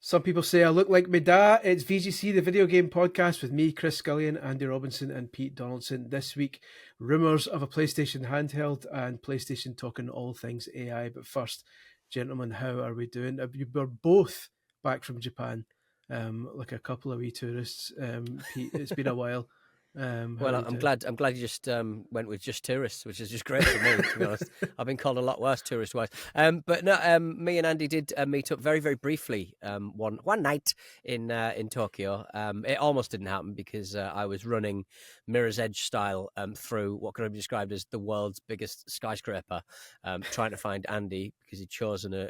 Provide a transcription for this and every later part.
Some people say I look like me da. It's VGC, the video game podcast with me, Chris Scullion, Andy Robinson and Pete Donaldson. This week, rumours of a PlayStation handheld and PlayStation talking all things AI. But first, gentlemen, how are we doing? You were both back from Japan, like a couple of wee tourists. Pete, it's been a while. Well, I'm glad you just went with just tourists, which is just great for me, to be honest. I've been called a lot worse tourist-wise. But no, me and Andy did meet up very, very briefly one night in Tokyo. It almost didn't happen because I was running Mirror's Edge style through what could be described as the world's biggest skyscraper, trying to find Andy because he'd chosen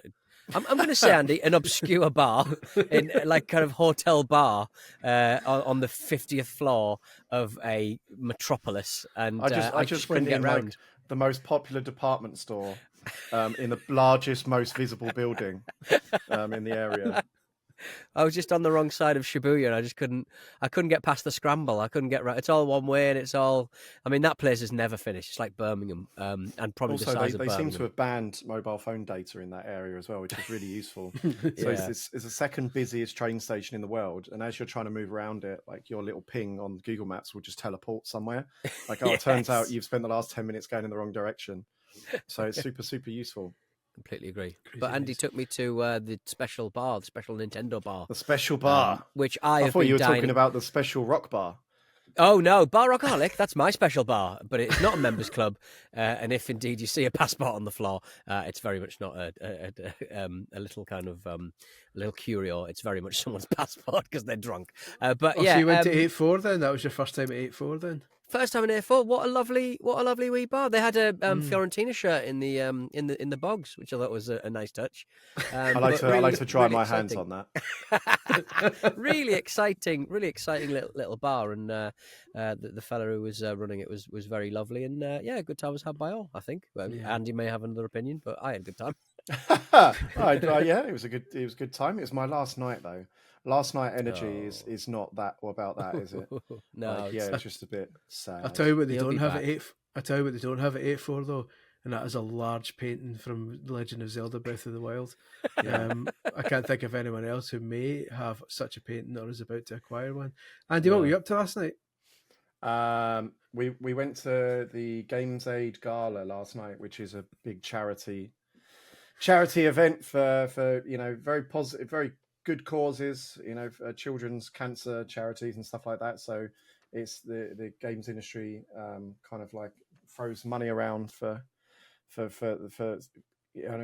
I'm going to say, Andy, an obscure bar, in like kind of hotel bar on the 50th floor of a metropolis. And I just went in like the most popular department store in the largest, most visible building in the area. I was just on the wrong side of Shibuya, and I couldn't get past the scramble. I couldn't get right. It's all one way, and it's all. I mean, that place is never finished. It's like Birmingham, and probably also, the size of they Birmingham. seem to have banned mobile phone data in that area as well, which is really useful. So it's the second busiest train station in the world, and as you're trying to move around it, like your little ping on Google Maps will just teleport somewhere. Like, oh, It turns out you've spent the last 10 minutes going in the wrong direction. So it's super, super useful. Completely agree. But Andy took me to the special bar, the special Nintendo bar. The special bar. Which I thought you were talking about the special rock bar. Oh, no, Bar Rockaholic, that's my special bar, but it's not a members club. And if indeed you see a passport on the floor, it's very much not a little kind of little curio. It's very much someone's passport because they're drunk. But so you went to 8-4 then? That was your first time at 8-4 then? First time in A4. What a lovely wee bar. They had a Fiorentina shirt in the bogs, which I thought was a nice touch. I like to try my hands on that. really exciting little bar, and the fella who was running it was very lovely, and good time was had by all. I think. Andy may have another opinion, but I had a good time. It was a good time. It was my last night though. Last night energy is not that about that, is it? No, it's just a bit sad. I'll tell you what they don't have at 8-4 though, and that is a large painting from The Legend of Zelda: Breath of the Wild. I can't think of anyone else who may have such a painting or is about to acquire one. Andy, what were you up to last night? We went to the Games Aid Gala last night, which is a big charity event for very positive, very good causes, children's cancer charities and stuff like that. So it's the games industry kind of like throws money around for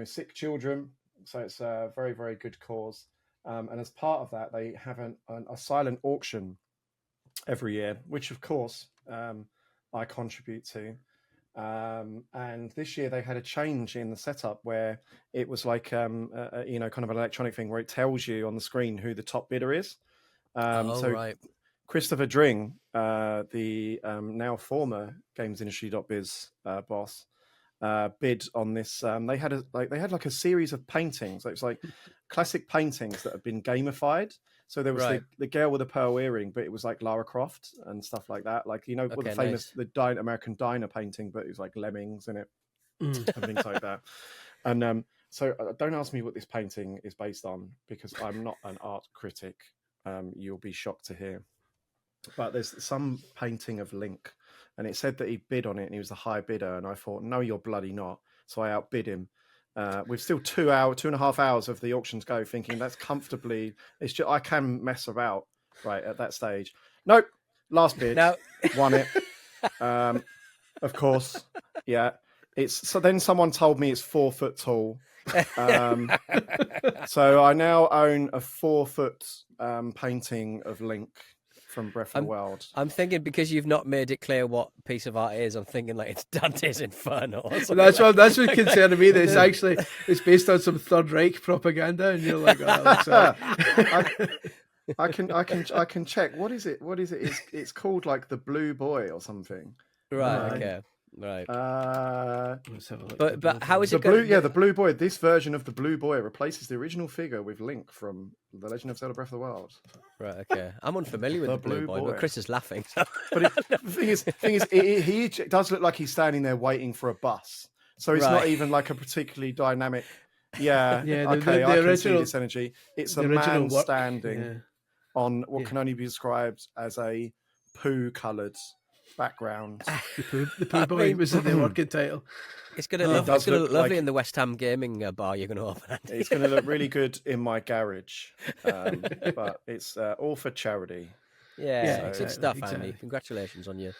sick children. So it's a very, very good cause. And as part of that, they have a silent auction every year, which of course I contribute to. And this year they had a change in the setup where it was like kind of an electronic thing where it tells you on the screen who the top bidder is. Right. Christopher Dring, the now former GamesIndustry.biz boss, bid on this. They had a series of paintings. It was like classic paintings that have been gamified. So there was the girl with the pearl earring, but it was like Lara Croft and stuff like that. Like, with the famous, American Diner painting, but it was like lemmings in it and things like that. And so don't ask me what this painting is based on because I'm not an art critic. You'll be shocked to hear. But there's some painting of Link and it said that he bid on it and he was the high bidder. And I thought, no, you're bloody not. So I outbid him. We've still 2.5 hours of the auctions go, thinking that's comfortably. It's just I can mess about right at that stage. Nope, last bid, won it. Of course, yeah. So then someone told me it's 4 foot tall. So I now own a 4 foot painting of Link from Breath of the Wild. I'm thinking because you've not made it clear what piece of art it is, I'm thinking like it's Dante's Inferno. Or that's what's concerning me. That it's based on some Third Reich propaganda, and you're like, I can check. What is it? It's called like the Blue Boy or something. Right. Okay. Right. Let's have a look. But how is it going? The Blue Boy. This version of the Blue Boy replaces the original figure with Link from The Legend of Zelda: Breath of the Wild. Right. Okay. I'm unfamiliar with the Blue Boy, but Chris is laughing. So. But the thing is, he does look like he's standing there waiting for a bus. So it's not even like a particularly dynamic Yeah, Yeah, okay, the I can see original, this energy. It's the a original man work. standing Yeah. on what Yeah. can only be described as a poo-coloured background. The poo I boy mean, was in the working title. It's going to It look does lovely look in the West Ham gaming bar you're going to open. Andy. It's going to look really good in my garage, but it's all for charity. Yeah, So- good stuff, exactly. Andy. Congratulations on your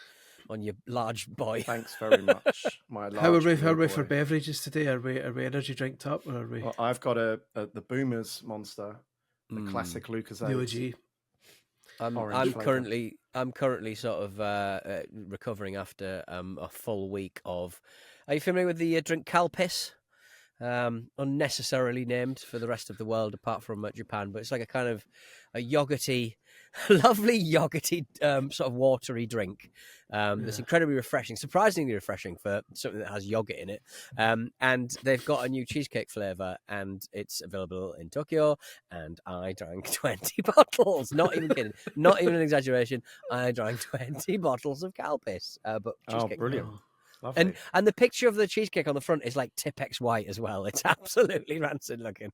large boy. Thanks very much, my How are large. we for beverages today? Are we energy drinked up, or are we Well, I've got the Boomers Monster, the classic the Lucozade. OG? I'm flavour. currently sort of recovering after a full week of. Are you familiar with the drink Calpis? Unnecessarily named for the rest of the world apart from Japan, but it's like a kind of a yogurty, lovely yogurty sort of watery drink that's incredibly refreshing, surprisingly refreshing for something that has yogurt in it. And they've got a new cheesecake flavour, and it's available in Tokyo, and I drank 20 bottles. Not even kidding, not even an exaggeration. I drank 20 bottles of Calpis, but cheesecake. Brilliant. Oh. Lovely. And the picture of the cheesecake on the front is like Tipex white as well. It's absolutely rancid looking.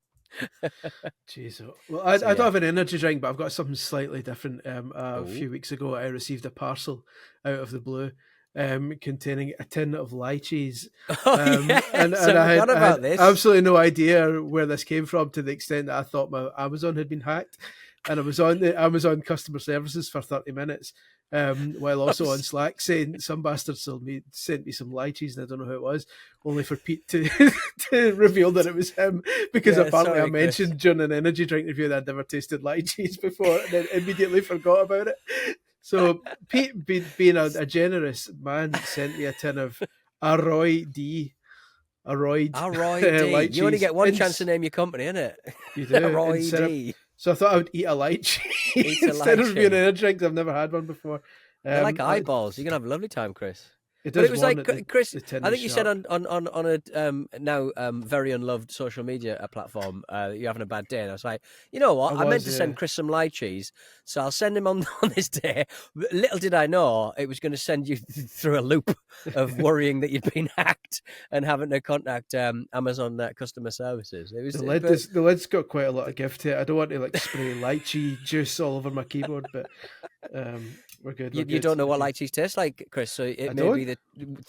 Jeez. Well, I don't have an energy drink, but I've got something slightly different. A few weeks ago, I received a parcel out of the blue containing a tin of lychees. And I had this. absolutely no idea where this came from, to the extent that I thought my Amazon had been hacked. And I was on the Amazon customer services for 30 minutes, while also on Slack saying some bastard sent me some lychees, and I don't know who it was, only for Pete to reveal that it was him, because apparently I mentioned during an energy drink review that I'd never tasted lychees before, and then immediately forgot about it. So Pete, being a generous man, sent me a tin of Arroy D. Lychees. You only get one chance to name your company, innit? You do. Arroy D. So I thought I would eat a lychee instead of being an energy drink. I've never had one before. They're like eyeballs. You're going to have a lovely time, Chris. It but it was like, Chris, I think you said on a now very unloved social media platform that you're having a bad day. And I was like, you know what? I meant to send Chris some lychees, so I'll send him on this day. But little did I know it was going to send you through a loop of worrying that you'd been hacked and having to contact Amazon customer services. It was the lid's got quite a lot of gift here. I don't want to like spray lychee juice all over my keyboard, but we're good. You don't know what lychees taste like, Chris, so it may be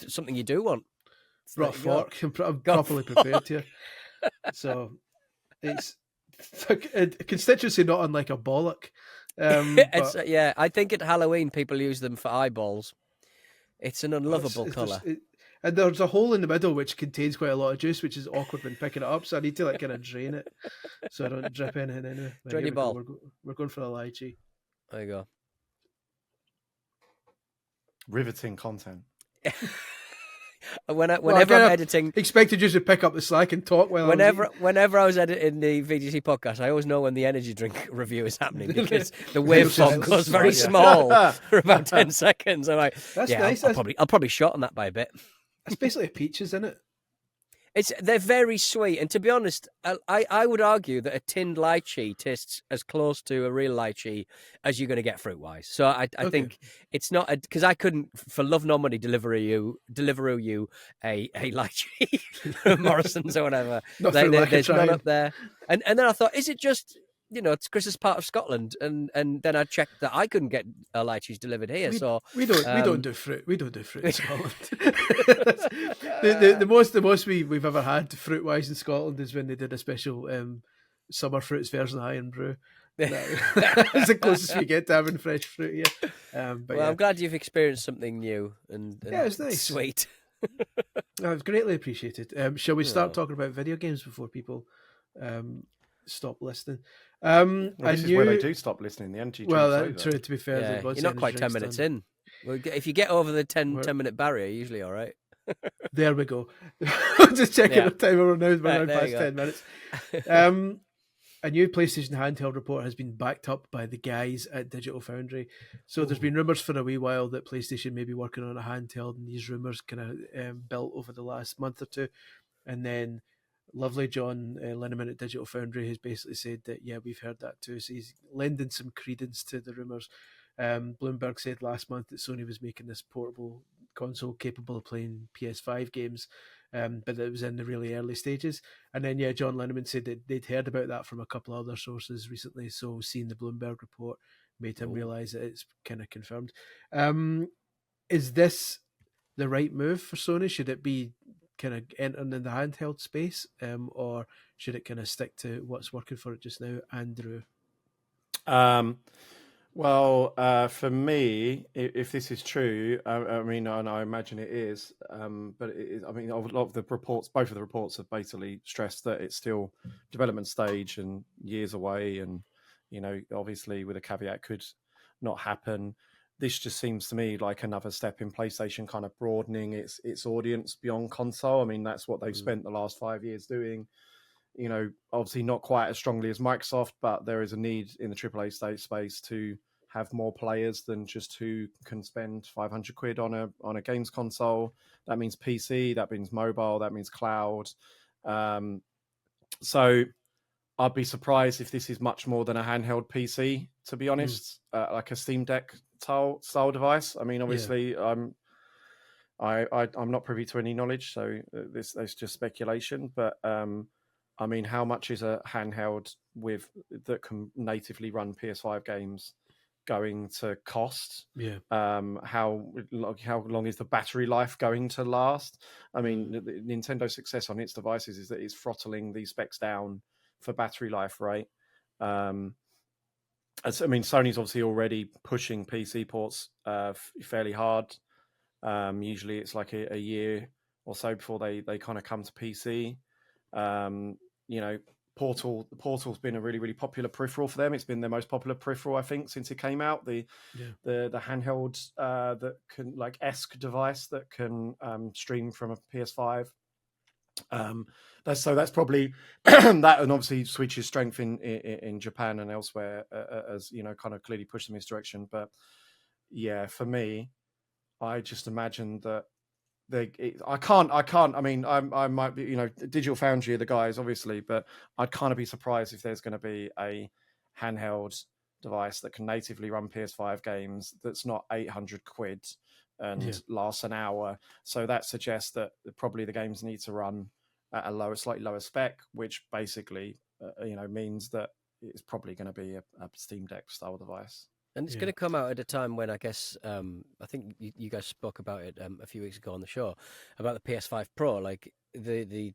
something you do want. Brought a fork. I'm properly prepared here. So it's a constituency not unlike a bollock. I think at Halloween people use them for eyeballs. It's an unlovable colour. And there's a hole in the middle which contains quite a lot of juice, which is awkward when picking it up. So I need to like kind of drain it so I don't drip anything in it. Drain your ball. We're going for a lychee. There you go. Riveting content. Whenever I'm editing, expected you to pick up the slack and talk while whenever I was editing the VGC podcast, I always know when the energy drink review is happening because the waveform goes very small for about 10 seconds. I'm like, that's nice. I'll probably shorten that by a bit. That's basically peaches, isn't it? They're very sweet, and to be honest, I would argue that a tinned lychee tastes as close to a real lychee as you're going to get fruit wise. So I think it's not because I couldn't for love nor money deliver you a lychee from Morrison's or whatever. There's none up there, and then I thought, is it just? It's Chris's part of Scotland, and then I checked that I couldn't get lychees delivered here. We don't do fruit. We don't do fruit in Scotland. the most we've ever had fruit wise in Scotland is when they did a special summer fruits version of Iron Brew. It's the closest we get to having fresh fruit here. I'm glad you've experienced something new and it's nice, sweet. It's greatly appreciated. Shall we start talking about video games before people stop listening? This is where they do stop listening. The energy drinks. True. To be fair, you're not quite 10 minutes in. Well, if you get over the 10-minute barrier, you're usually all right. There we go. Just checking the timer now. We're around past 10 minutes. A new PlayStation handheld report has been backed up by the guys at Digital Foundry. So there's been rumours for a wee while that PlayStation may be working on a handheld, and these rumours kind of built over the last month or two, and then lovely John Lineman at Digital Foundry has basically said that, we've heard that too. So he's lending some credence to the rumours. Bloomberg said last month that Sony was making this portable console capable of playing PS5 games. but it was in the really early stages. And then, John Lineman said that they'd heard about that from a couple of other sources recently. So seeing the Bloomberg report made him realise that it's kind of confirmed. Is this the right move for Sony? Should it be kind of entering in the handheld space, or should it kind of stick to what's working for it just now? Andrew? For me, if this is true, I mean, and I imagine it is, but it is, I mean, a lot of the reports, both of the reports have basically stressed that it's still development stage and years away, and obviously with a caveat could not happen. This just seems to me like another step in PlayStation kind of broadening its audience beyond console. I mean, that's what they've spent the last 5 years doing. Obviously not quite as strongly as Microsoft, but there is a need in the AAA space to have more players than just who can spend 500 quid on a games console. That means PC, that means mobile, that means cloud. So I'd be surprised if this is much more than a handheld PC, to be honest, like a Steam Deck style device. I mean, obviously, I'm not privy to any knowledge, so this is just speculation. But I mean, how much is a handheld that can natively run PS5 games going to cost? Yeah. How long is the battery life going to last? I mean, Nintendo's success on its devices is that it's throttling these specs down for battery life, right? I mean, Sony's obviously already pushing PC ports fairly hard. Usually it's like a year or so before they kind of come to PC. Portal's been a really, really popular peripheral for them. It's been their most popular peripheral, I think, since it came out. The handheld that can, like, esque device that can stream from a PS5. That's probably that, and obviously Switch's strength in Japan and elsewhere, as kind of clearly pushed them in this direction. But yeah, for me, I just imagine that I mean, I might be, Digital Foundry are the guys, obviously, but I'd kind of be surprised if there's going to be a handheld device that can natively run PS5 games that's not 800 quid and lasts an hour. So that suggests that probably the games need to run at a slightly lower spec, which basically, means that it's probably going to be a Steam Deck style device. And it's going to come out at a time when I guess I think you guys spoke about it a few weeks ago on the show about the PS5 Pro, like the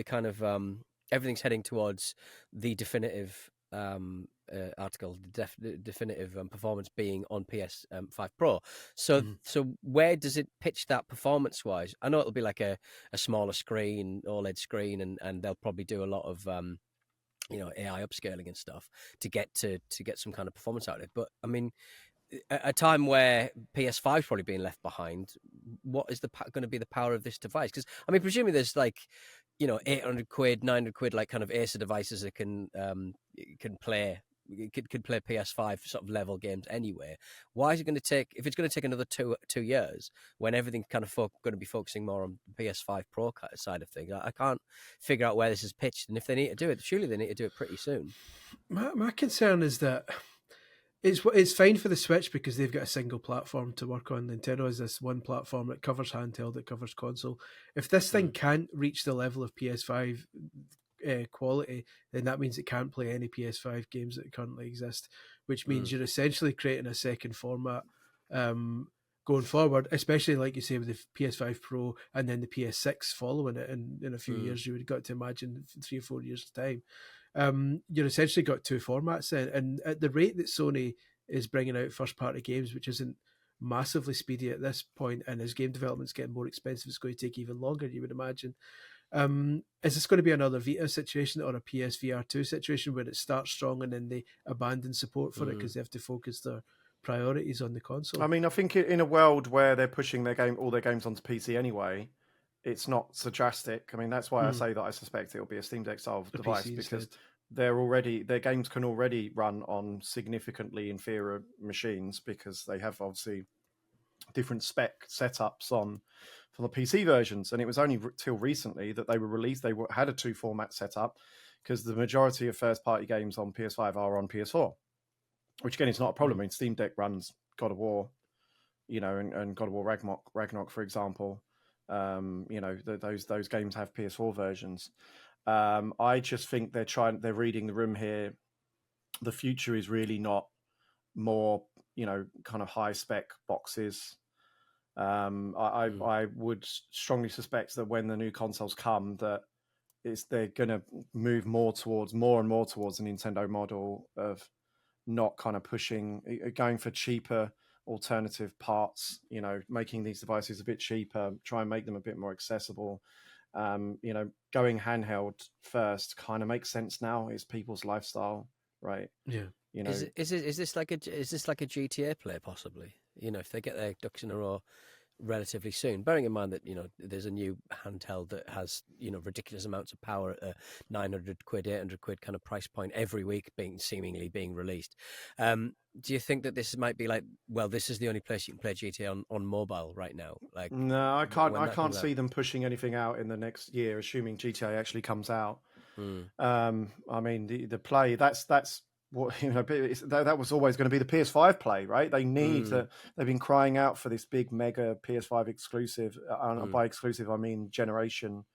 kind of everything's heading towards the definitive article, the definitive performance being on PS5 Pro. So where does it pitch that performance wise? I know it'll be like a smaller screen, OLED screen, and they'll probably do a lot of AI upscaling and stuff to get some kind of performance out of it. But I mean, a time where PS5 is probably being left behind, what is going to be the power of this device? Because I mean, presumably there's 800 quid, 900 quid, like kind of Acer devices that can play. Could play PS5 sort of level games anyway. Why is it going to take? If it's going to take another 2 years, when everything's kind of going to be focusing more on the PS5 Pro side of things, I can't figure out where this is pitched. And if they need to do it, surely they need to do it pretty soon. My concern is that it's fine for the Switch because they've got a single platform to work on. Nintendo has this one platform that covers handheld, that covers console. If this thing can't reach the level of PS5 quality, then that means it can't play any PS5 games that currently exist, which means you're essentially creating a second format going forward, especially like you say with the PS5 Pro and then the PS6 following it in a few years. You would have got to imagine 3 or 4 years' time. You're essentially got two formats then, and at the rate that Sony is bringing out first party games, which isn't massively speedy at this point, and as game development's getting more expensive, it's going to take even longer, you would imagine. Is this going to be another Vita situation or a PSVR 2 situation where it starts strong and then they abandon support for it because they have to focus their priorities on the console? I mean, I think in a world where they're pushing all their games onto PC anyway, it's not so drastic. I mean, that's why I say that I suspect it'll be a Steam Deck style device, because their games can already run on significantly inferior machines because they have obviously different spec setups for the PC versions, and it was only till recently that they were released. They had a 2 format setup because the majority of first party games on PS5 are on PS4, which again is not a problem. I mean, Steam Deck runs God of War, and God of War Ragnarok, for example, Those games have PS4 versions. I just think they're reading the room here. The future is really not more, kind of high spec boxes. I would strongly suspect that when the new consoles come, that they're going to move more and more towards the Nintendo model of not kind of going for cheaper alternative parts, making these devices a bit cheaper, try and make them a bit more accessible. Going handheld first kind of makes sense now. It's people's lifestyle, right? Yeah. Is this like a GTA play possibly? If they get their ducks in a row relatively soon, bearing in mind that there's a new handheld that has ridiculous amounts of power at a 900 quid, 800 quid kind of price point every week seemingly being released. Do you think that this might be like, well, this is the only place you can play GTA on mobile right now? Like, no, I can't see them pushing anything out in the next year, assuming GTA actually comes out. I mean, the play that's what that was always going to be the PS5 play, right? They need to. They've been crying out for this big mega PS5 exclusive. By exclusive, I mean generation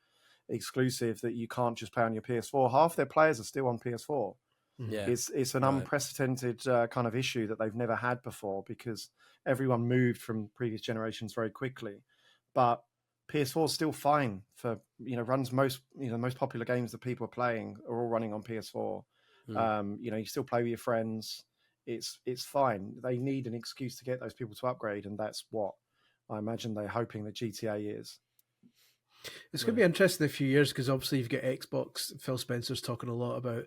exclusive that you can't just play on your PS4. Half their players are still on PS4. Yeah, it's an unprecedented kind of issue that they've never had before because everyone moved from previous generations very quickly, but PS4 is still fine for runs most popular games that people are playing are all running on PS4. You still play with your friends. It's fine. They need an excuse to get those people to upgrade, and that's what I imagine they're hoping that GTA is. It's going to be interesting in a few years because obviously you've got Xbox. Phil Spencer's talking a lot about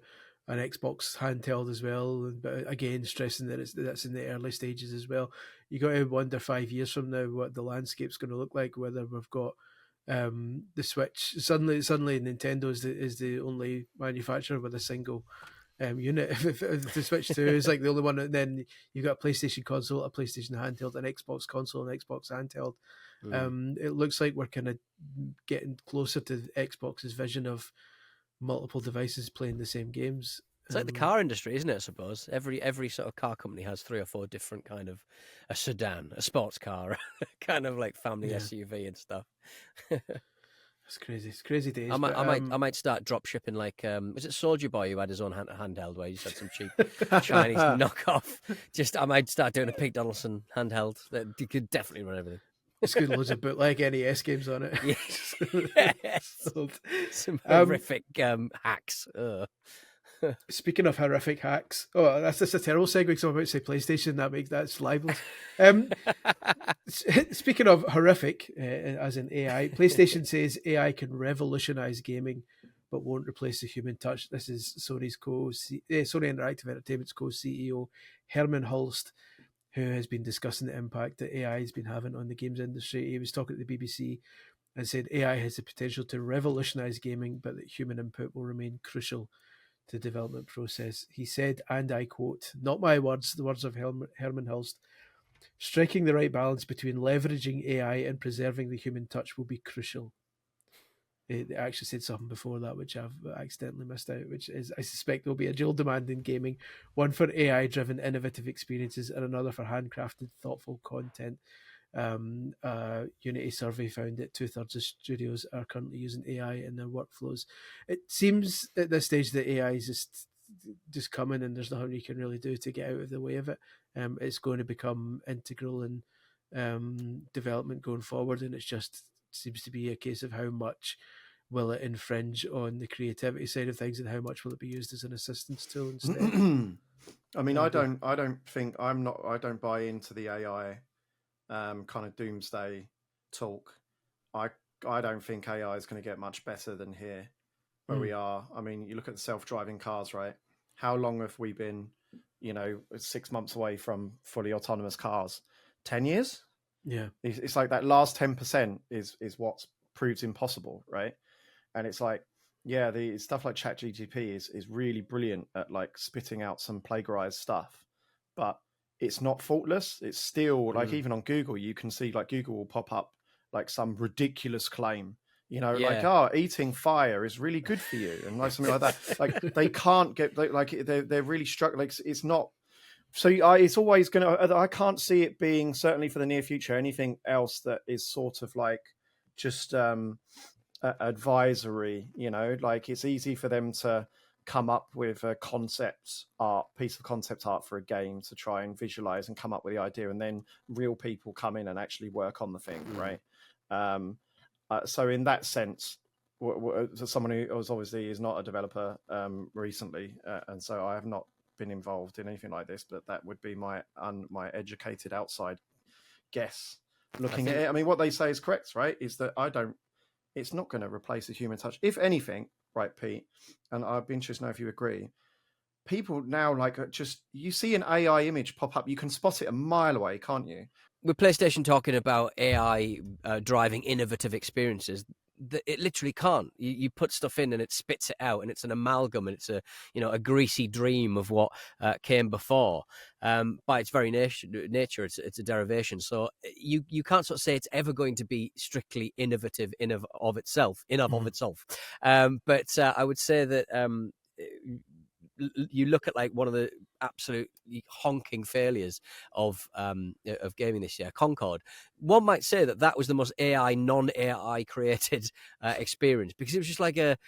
an Xbox handheld as well, but again stressing that that's in the early stages as well. You got to wonder 5 years from now what the landscape's going to look like. Whether we've got the Switch suddenly Nintendo is the only manufacturer with a single unit. If the Switch 2 is like the only one, and then you've got a PlayStation console, a PlayStation handheld, an Xbox console, an Xbox handheld. It looks like we're kind of getting closer to Xbox's vision of multiple devices playing the same games. It's like the car industry, isn't it? I suppose every sort of car company has 3 or 4 different kind of a sedan, a sports car, kind of like family SUV and stuff. It's crazy. It's crazy days. I might start drop shipping like was it Soldier Boy who had his own handheld where you just had some cheap Chinese knockoff. I might start doing a Pete Donaldson handheld that you could definitely run everything. It's got loads of bootleg NES games on it. Yes. Some horrific hacks. Speaking of horrific hacks, that's a terrible segue because I'm about to say PlayStation. That's libelous. Speaking of horrific, as in AI, PlayStation says AI can revolutionize gaming, but won't replace the human touch. This is Sony Interactive Entertainment's co-CEO Herman Hulst, who has been discussing the impact that AI has been having on the games industry. He was talking to the BBC and said AI has the potential to revolutionize gaming, but that human input will remain crucial to the development process. He said, and I quote, not my words, the words of Herman Hulst, striking the right balance between leveraging AI and preserving the human touch will be crucial. They actually said something before that, which I've accidentally missed out, which is, I suspect there'll be a dual demand in gaming, one for AI-driven innovative experiences and another for handcrafted, thoughtful content. Unity survey found that 2/3 of studios are currently using AI in their workflows. It seems at this stage that AI is just coming and there's nothing you can really do to get out of the way of it. It's going to become integral in development going forward, and it just seems to be a case of how much will it infringe on the creativity side of things and how much will it be used as an assistance tool instead. I mean, I don't buy into the AI kind of doomsday talk. I don't think AI is going to get much better than here where we are. I mean, you look at the self-driving cars, right? How long have we been, 6 months away from fully autonomous cars? 10 years? Yeah. It's like that last 10% is what proves impossible, right? And it's like, yeah, the stuff like ChatGPT is really brilliant at like spitting out some plagiarized stuff, but it's not faultless. It's still like, even on Google, you can see like Google will pop up like some ridiculous claim, like, eating fire is really good for you. And like something like that. Like they can't get, they're really struck. Like it's not, so it's always going to, I can't see it being, certainly for the near future, anything else that is sort of like just advisory. Like it's easy for them to come up with a piece of concept art for a game to try and visualize and come up with the idea, and then real people come in and actually work on the thing, right? So in that sense, someone who obviously is not a developer recently, and so I have not been involved in anything like this, but that would be my educated outside guess looking at it. I mean, what they say is correct, right? Is that it's not going to replace the human touch. If anything, right, Pete, and I'd be interested to know if you agree, people now you see an AI image pop up, you can spot it a mile away, can't you? With PlayStation talking about AI driving innovative experiences, it literally can't. You put stuff in and it spits it out, and it's an amalgam, and it's a greasy dream of what came before. By its very nature, it's a derivation. So you can't sort of say it's ever going to be strictly innovative in of itself. But I would say that you look at like one of the absolute honking failures of gaming this year, Concord. One might say that was the most non-AI created experience, because it was just like it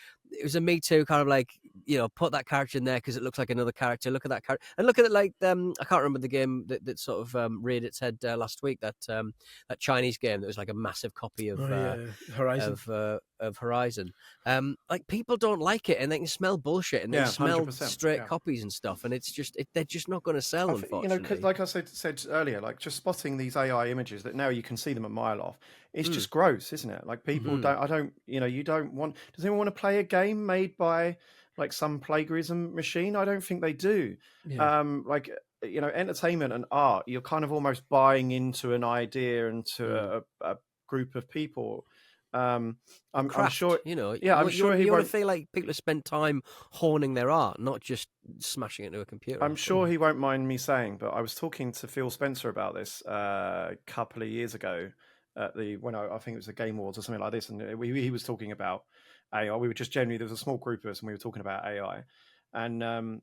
was a Me Too kind of like, put that character in there because it looks like another character. Look at that character, and look at it like I can't remember the game that sort of reared its head last week. That Chinese game that was like a massive copy of Horizon. Of Horizon. Like people don't like it, and they can smell bullshit, and they smell straight copies and stuff, and it's just they're just not going to sell. Unfortunately, because like I said earlier, like just spotting these AI images that now you can see them a mile off, it's just gross, isn't it? Like people you don't want. Does anyone want to play a game made by like some plagiarism machine? I don't think they do. Entertainment and art, you're kind of almost buying into an idea and to a group of people. I'm sure, I'm sure you want to feel like people have spent time honing their art, not just smashing it into a computer. I'm sure he won't mind me saying, but I was talking to Phil Spencer about this a couple of years ago at when I think it was the Game Awards or something like this, and he was talking about AI. We were just there was a small group of us, and we were talking about AI, and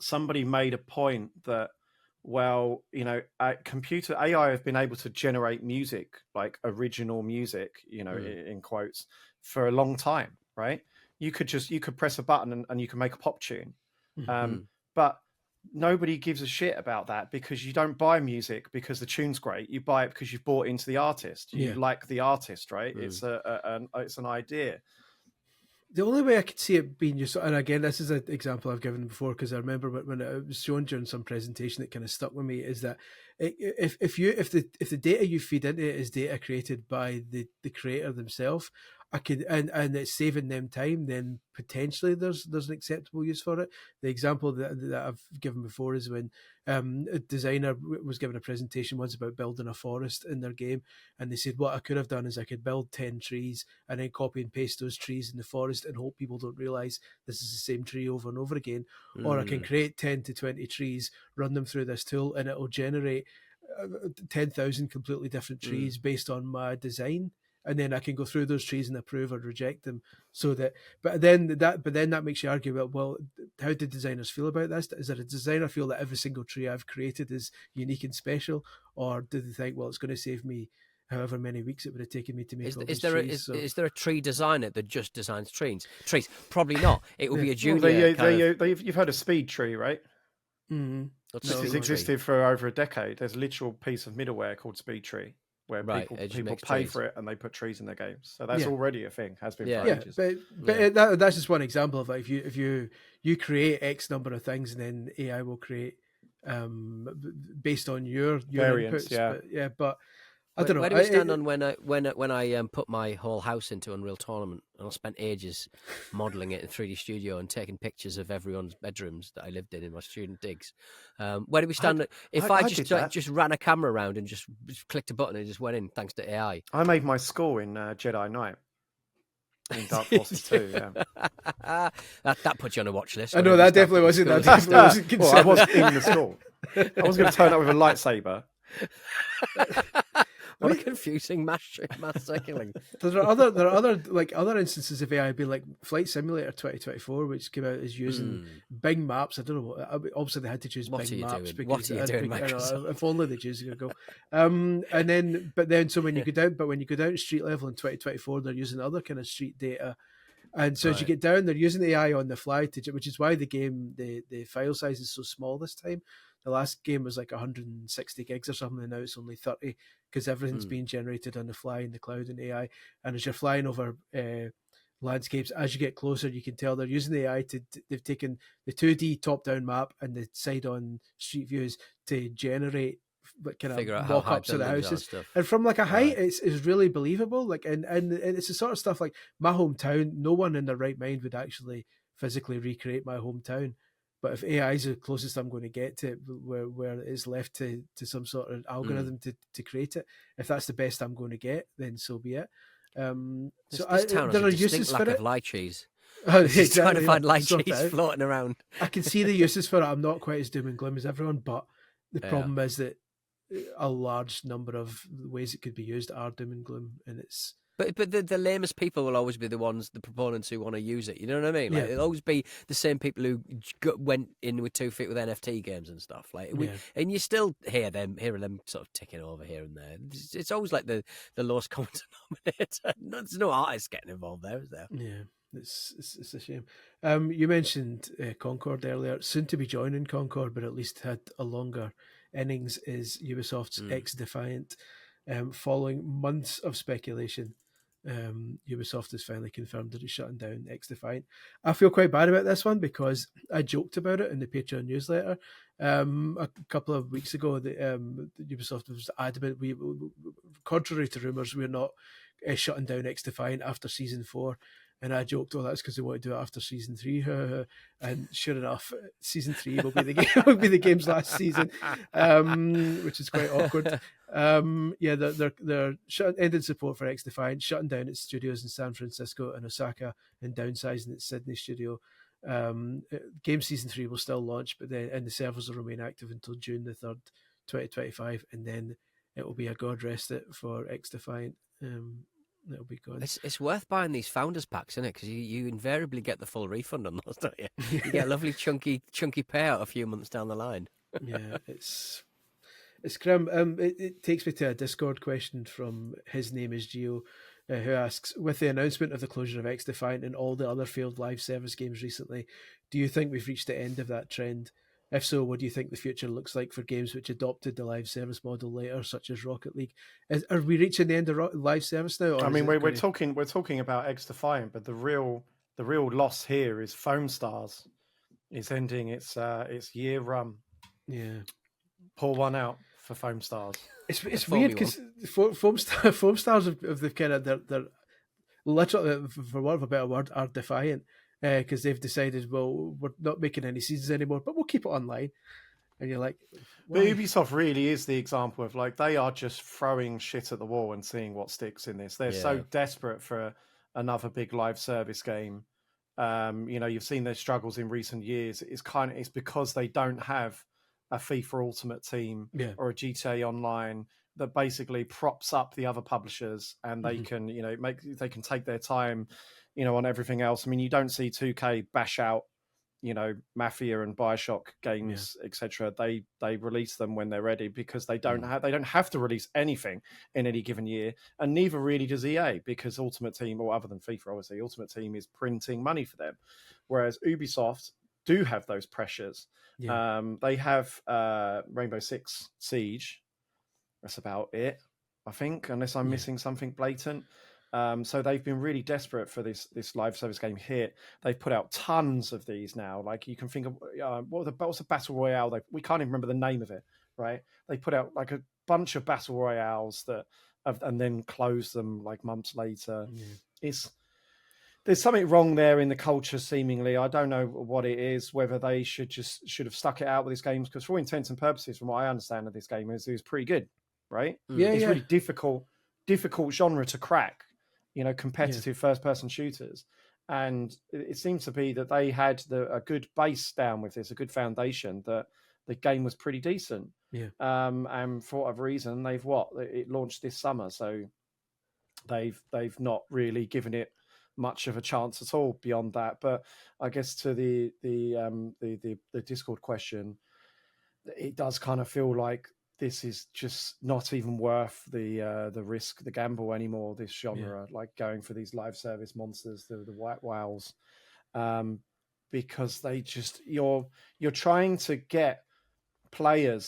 somebody made a point that, well, computer AI have been able to generate music, like original music, in quotes, for a long time, right? You could press a button and you can make a pop tune. But nobody gives a shit about that, because you don't buy music because the tune's great. You buy it because you've bought into the artist. You like the artist, right? It's an idea. The only way I could see it being used, and again, this is an example I've given before because I remember when it was shown during some presentation that kind of stuck with me, is that if the data you feed into it is data created by the creator themselves, and it's saving them time, then potentially there's an acceptable use for it. The example that I've given before is when a designer was given a presentation once about building a forest in their game, and they said, what I could have done is I could build 10 trees and then copy and paste those trees in the forest and hope people don't realize this is the same tree over and over again. Or I can create 10 to 20 trees, run them through this tool, and it'll generate 10,000 completely different trees based on my design. And then I can go through those trees and approve or reject them. But then that makes you argue, well, how do designers feel about this? Is there a designer feel that every single tree I've created is unique and special, or do they think, well, it's going to save me however many weeks it would have taken me to make all these trees? Is there a tree designer that just designs trees? Probably not. It will be a junior. You've heard of Speed Tree, right? Mm-hmm. This has existed for over a decade. There's a literal piece of middleware called Speed Tree, where people pay for it and they put trees in their games. So that's already a thing, has been for ages. But that's just one example of, like, if you create X number of things, and then AI will create based on your variants. Inputs. But I don't know. Where do we stand on when I put my whole house into Unreal Tournament, and I spent ages modelling it in 3D Studio and taking pictures of everyone's bedrooms that I lived in my student digs? Where do we stand? If I just ran a camera around and just clicked a button and it just went in thanks to AI? I made my score in Jedi Knight. In Dark Forces 2, yeah. that put you on a watch list. I know that definitely wasn't. That definitely wasn't. Well, I was in the school. I was going to turn up with a lightsaber. What a confusing mass cycling. There are other instances of AI being like Flight Simulator 2024, which came out as using Bing Maps. I don't know obviously they had to choose Bing Maps because what are you doing, Microsoft? If only they choose to go. So when you go down street level in 2024, they're using other kind of street data. And so as you get down, they're using AI on the fly, which is why the file size is so small this time. The last game was like 160 gigs or something, and now it's only 30 because everything's being generated on the fly in the cloud and AI. And as you're flying over landscapes, as you get closer, you can tell they're using the AI they've taken the 2D top-down map and the side-on street views to generate kind of mock-ups of the houses, and from like a height, it's really believable. Like, and it's the sort of stuff like my hometown. No one in their right mind would actually physically recreate my hometown, but if AI is the closest I'm going to get to it, where it's left to some sort of algorithm to create it, if that's the best I'm going to get, then so be it. This town has a distinct lack of lychees. Exactly, trying to find lychees floating around. I can see the uses for it. I'm not quite as doom and gloom as everyone, but the problem is that a large number of ways it could be used are doom and gloom, and it's. But the lamest people will always be the proponents who want to use it. You know what I mean? Like, it'll always be the same people who went in with 2 feet with NFT games and stuff. And you still hearing them sort of ticking over here and there. It's always like the lowest common denominator. There's no artists getting involved there, is there? Yeah, it's a shame. You mentioned Concord earlier. Soon to be joining Concord, but at least had a longer innings is Ubisoft's X-Defiant. Following months of speculation, Ubisoft has finally confirmed that it's shutting down X-Defiant. I feel quite bad about this one because I joked about it in the Patreon newsletter a couple of weeks ago. Ubisoft was adamant, contrary to rumours, we're not shutting down X-Defiant after Season 4. And I joked, that's because they want to do it after Season 3. And sure enough, Season 3 will be the game's last season, which is quite awkward. They're ending support for X-Defiant, shutting down its studios in San Francisco and Osaka, and downsizing its Sydney studio. Game Season 3 will still launch, but the servers will remain active until June the 3rd, 2025, and then it will be a God rest it for X-Defiant. It'll be gone. It's worth buying these founders packs, isn't it? Because you invariably get the full refund on those, don't you? You get a lovely chunky payout a few months down the line. Yeah, it's grim. It takes me to a Discord question from His Name is Geo, who asks, with the announcement of the closure of X-Defiant and all the other failed live service games recently, do you think we've reached the end of that trend? If so, what do you think the future looks like for games which adopted the live service model later, such as Rocket League? Are we reaching the end of live service now? I mean, we're talking about X-Defiant, but the real loss here is Foam Stars. It's ending its year run. Yeah, pour one out for Foam Stars. It's weird because Foam Stars of the kind of they're literally, for want of a better word, are defiant. Because they've decided, well, we're not making any seasons anymore, but we'll keep it online. And you're like, why? But Ubisoft really is the example of, like, they are just throwing shit at the wall and seeing what sticks in this. They're so desperate for another big live service game. You've seen their struggles in recent years. It's because they don't have a FIFA Ultimate Team or a GTA Online that basically props up the other publishers, and they can, they can take their time, on everything else. I mean, you don't see 2K bash out, Mafia and BioShock games, etc. They release them when they're ready because they don't have to release anything in any given year, and neither really does EA, because Ultimate Team, or other than FIFA, obviously, Ultimate Team is printing money for them, whereas Ubisoft do have those pressures. They have Rainbow Six Siege. That's about it, I think, unless I'm missing something blatant. So they've been really desperate for this live service game hit. They've put out tons of these now. Like, you can think of what's the battle royale? We can't even remember the name of it, right? They put out like a bunch of battle royales and then closed them like months later. There's something wrong there in the culture, seemingly. I don't know what it is, whether they should have stuck it out with these games, because for all intents and purposes, from what I understand of this game, it was pretty good, right? It's really difficult genre to crack, competitive first-person shooters. And it seems to be that they had a good base down with this, a good foundation that the game was pretty decent. Yeah. And for whatever reason, it launched this summer, so they've not really given it much of a chance at all beyond that. But I guess to the Discord question, it does kind of feel like this is just not even worth the risk, the gamble anymore. This genre, like going for these live service monsters, the white whales, because they just you're trying to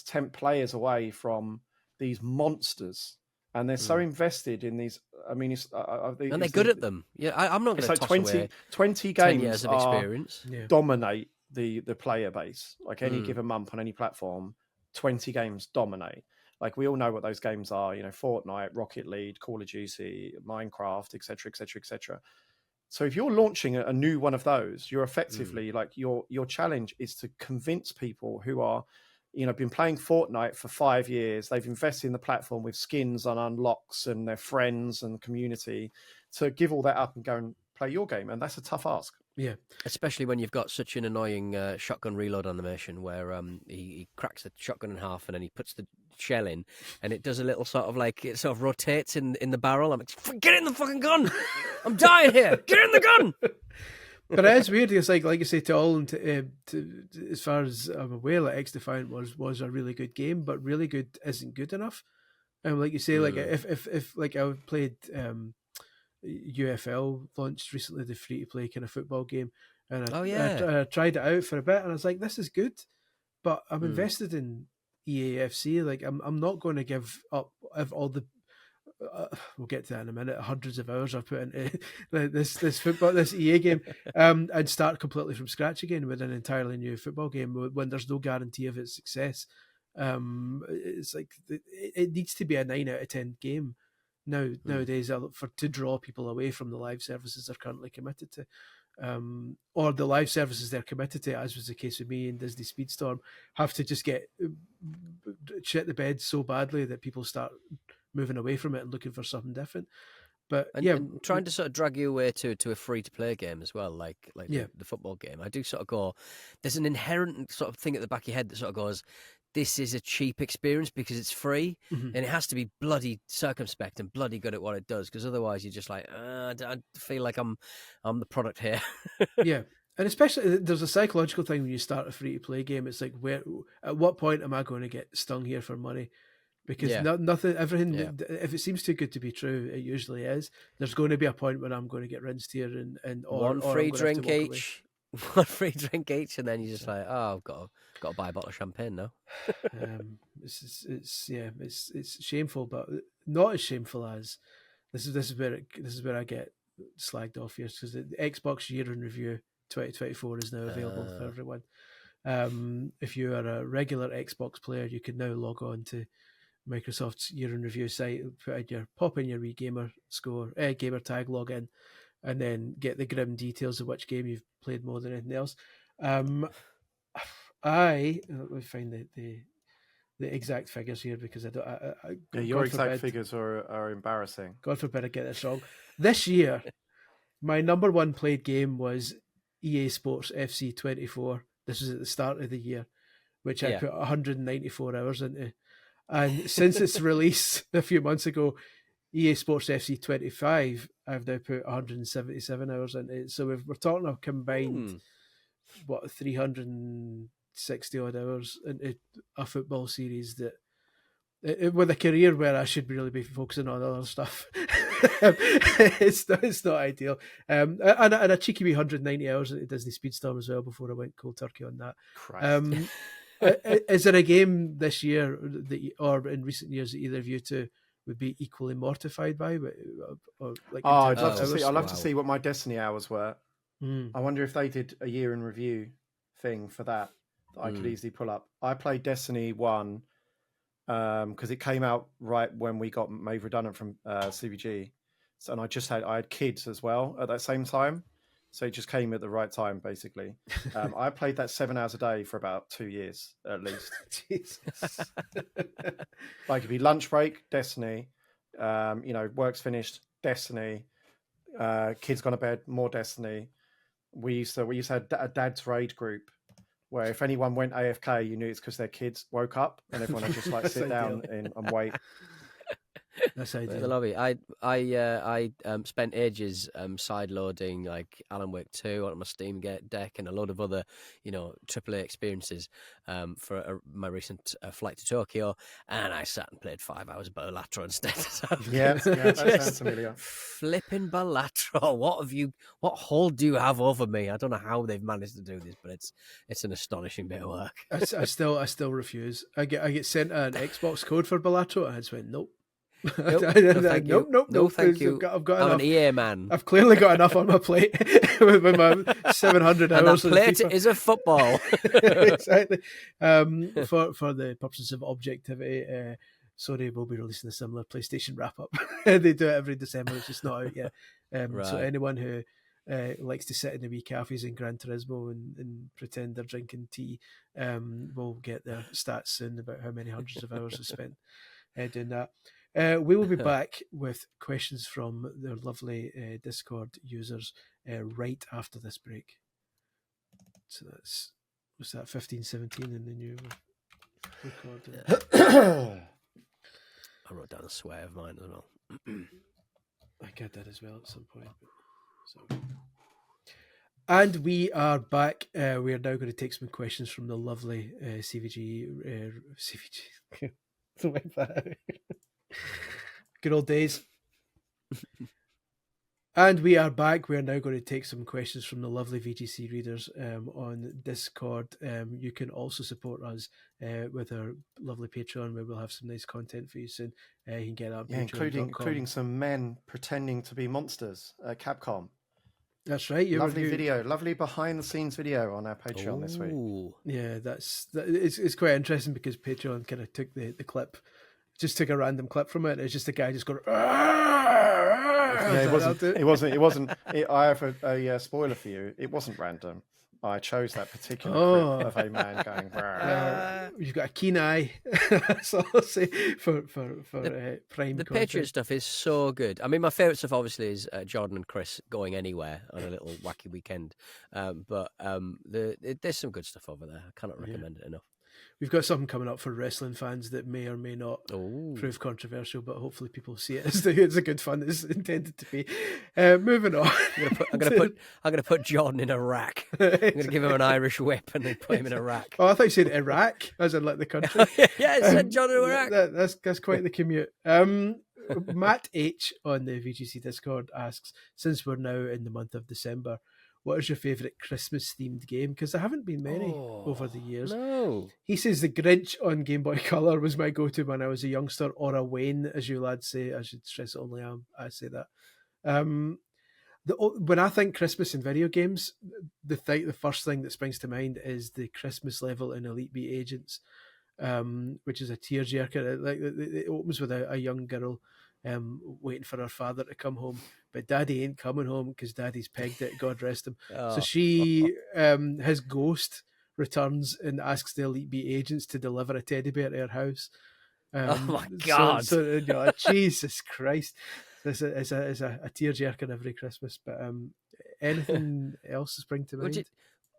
tempt players away from these monsters, and they're so invested in these. I mean, and they're good at them. Yeah, I'm not going to toss 20 away 10 games years of experience. Dominate the player base. Like any given month on any platform, 20 games dominate. Like we all know what those games are. Fortnite, Rocket League, Call of Duty, Minecraft, etc., etc., etc. So if you're launching a new one of those, you're effectively like your challenge is to convince people who are, been playing Fortnite for 5 years. They've invested in the platform with skins and unlocks and their friends and community to give all that up and go and play your game. And that's a tough ask. Yeah. Especially when you've got such an annoying shotgun reload animation where he cracks the shotgun in half and then he puts the shell in and it does a little sort of like, it sort of rotates in the barrel. I'm like, get in the fucking gun! I'm dying here! Get in the gun! But it is weird. It's like you say, to all, and as far as I'm aware, like X-Defiant was a really good game, but really good isn't good enough. And like you say, like if like I played UFL launched recently, the free to play kind of football game, and I tried it out for a bit, and I was like, this is good, but I'm invested in EAFC. Like I'm not going to give up all the. We'll get to that in a minute. Hundreds of hours I've put into this EA game, and start completely from scratch again with an entirely new football game when there's no guarantee of its success. It's like it needs to be a 9 out of 10 game nowadays to draw people away from the live services they're currently committed to, or the live services they're committed to, as was the case with me and Disney Speedstorm, have to just get shit the bed so badly that people start moving away from it and looking for something different. But and trying to sort of drag you away to a free to play game as well, like the football game. I do sort of go, there's an inherent sort of thing at the back of your head that sort of goes, this is a cheap experience because it's free, and it has to be bloody circumspect and bloody good at what it does, because otherwise you're just like, I feel like I'm the product here. Yeah. And especially, there's a psychological thing when you start a free to play game. It's like, at what point am I going to get stung here for money? Because everything, if it seems too good to be true, it usually is. There's going to be a point when I'm going to get rinsed here, and one free drink each, and then you're just like, oh, I've got to buy a bottle of champagne now. It's shameful, but not as shameful as this is where I get slagged off here, because the Xbox Year in Review 2024 is now available for everyone. If you are a regular Xbox player, you can now log on to Microsoft's Year in Review site, pop in your wee gamer score, gamer tag, log in, and then get the grim details of which game you've played more than anything else. Let me find the exact figures here, because your exact figures are embarrassing. God forbid I get this wrong. This year, my number one played game was EA Sports FC 24. This was at the start of the year, which I put 194 hours into. And since its release a few months ago, EA Sports FC 25, I've now put 177 hours into it. So we're talking a combined, 360 odd hours into a football series that, with a career where I should really be focusing on other stuff, it's not ideal. And a cheeky wee 190 hours into Disney Speedstorm as well before I went cold turkey on that. Is there a game this year or in recent years that either of you two would be equally mortified by? I'd love to see. I'd love to see what my Destiny hours were. I wonder if they did a year in review thing for that I could easily pull up. I played Destiny 1 because it came out right when we got made redundant from CBG, and I had kids as well at that same time. So it just came at the right time, basically. I played that 7 hours a day for about 2 years, at least. Jesus. Like it'd be lunch break, Destiny. Work's finished, Destiny. Kids gone to bed, more Destiny. We used to have a dad's raid group where if anyone went AFK, you knew it's because their kids woke up, and everyone would just like sit down and wait. That's ideal. The lobby. I spent ages side loading like Alan Wake 2 on my Steam deck and a lot of other, AAA experiences for my recent flight to Tokyo, and I sat and played 5 hours of Balatro instead. Yeah, that sounds familiar. Flipping Balatro. What hold do you have over me? I don't know how they've managed to do this, but it's an astonishing bit of work. I still refuse. I get sent an Xbox code for Balatro, and I just went nope. Nope. No, thank you. I've got I'm enough. an EA man. I've clearly got enough on my plate with my 700 and hours. And that plate is a football. Exactly. For the purposes of objectivity, Sony will be releasing a similar PlayStation wrap-up. They do it every December. It's just not out yet. Right. So anyone who likes to sit in the wee cafes in Gran Turismo and pretend they're drinking tea will get their stats soon about how many hundreds of hours they've spent doing that. We will be back with questions from their lovely Discord users right after this break. So what's that, 15-17 in the new recording? I wrote down a swear of mine as well. I get that as well at some point. So. And we are back. We are now going to take some questions from the lovely CVG. Good old days. And we are back. We are now going to take some questions from the lovely VGC readers on Discord. You can also support us with our lovely Patreon, where we'll have some nice content for you soon. You can get that on Patreon.com. Including some men pretending to be monsters at Capcom. That's right. Lovely behind-the-scenes video on our Patreon this week. Yeah, it's quite interesting because Patreon kind of took the clip, just took a random clip from it. It's just a guy just going. Yeah, it wasn't. I have a spoiler for you. It wasn't random. I chose that particular clip of a man going. You've got a keen eye. That's all I'll say for Prime. The Patriot stuff is so good. I mean, my favourite stuff obviously is Jordan and Chris going anywhere on a little wacky weekend. But there's some good stuff over there. I cannot recommend it enough. We've got something coming up for wrestling fans that may or may not prove controversial, but hopefully people see it as a good fun it's intended to be. Moving on. I'm gonna put Jordan in a rack. I'm gonna give him an Irish whip and then put him in a rack. Oh, I thought you said Iraq, as in like the country. Yeah, it said Jordan in Iraq. That's quite the commute. Matt H on the VGC Discord asks, since we're now in the month of December, what is your favourite Christmas-themed game? Because there haven't been many over the years. No. He says the Grinch on Game Boy Color was my go-to when I was a youngster, or a Wayne, as you lads say. I should stress it only I say that. When I think Christmas in video games, the first thing that springs to mind is the Christmas level in Elite Beat Agents, which is a tearjerker. Like it opens with a young girl waiting for her father to come home, but Daddy ain't coming home because Daddy's pegged it. God rest him. So she, his ghost returns and asks the Elite Beat Agents to deliver a teddy bear to her house. Oh my God! So Jesus Christ! It's a tearjerker every Christmas. But anything else to spring to mind?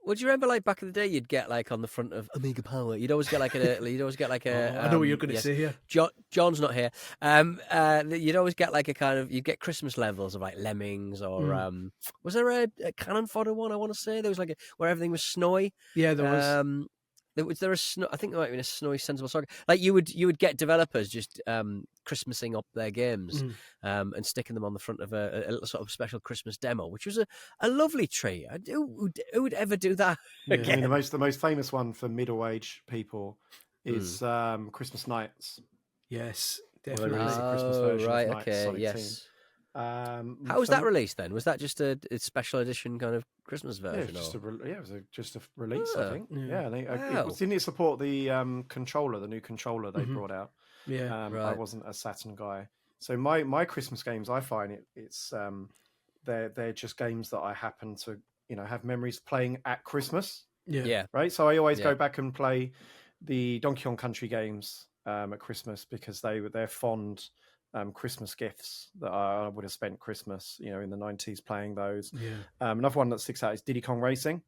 Would you remember, like back in the day, you'd get like on the front of Amiga Power, you'd always get like a. I know what you're going to say here. John's not here. You'd always get like you'd get Christmas levels of like Lemmings or was there a Cannon Fodder one? I want to say there was where everything was snowy. Yeah, there was. There a snow? I think there might have been a Snowy Sensible Saga. Like you would get developers just Christmasing up their games and sticking them on the front of a little sort of special Christmas demo, which was a lovely treat. Who would ever do that again? I mean, the most famous one for middle-aged people is Christmas Nights. Yes, definitely. Christmas version right, of Nights, okay, Sonic yes. Team. How was that released then? Was that just a special edition kind of Christmas version? It was just a release, I think. Yeah. Didn't it support the controller, the new controller they brought out? Yeah, I wasn't a Saturn guy, so my Christmas games, I find it's they're just games that I happen to have memories playing at Christmas. Yeah. Right. So I always go back and play the Donkey Kong Country games at Christmas because they're fond. Christmas gifts that I would have spent Christmas, in the 90s playing those. Yeah. Another one that sticks out is Diddy Kong Racing.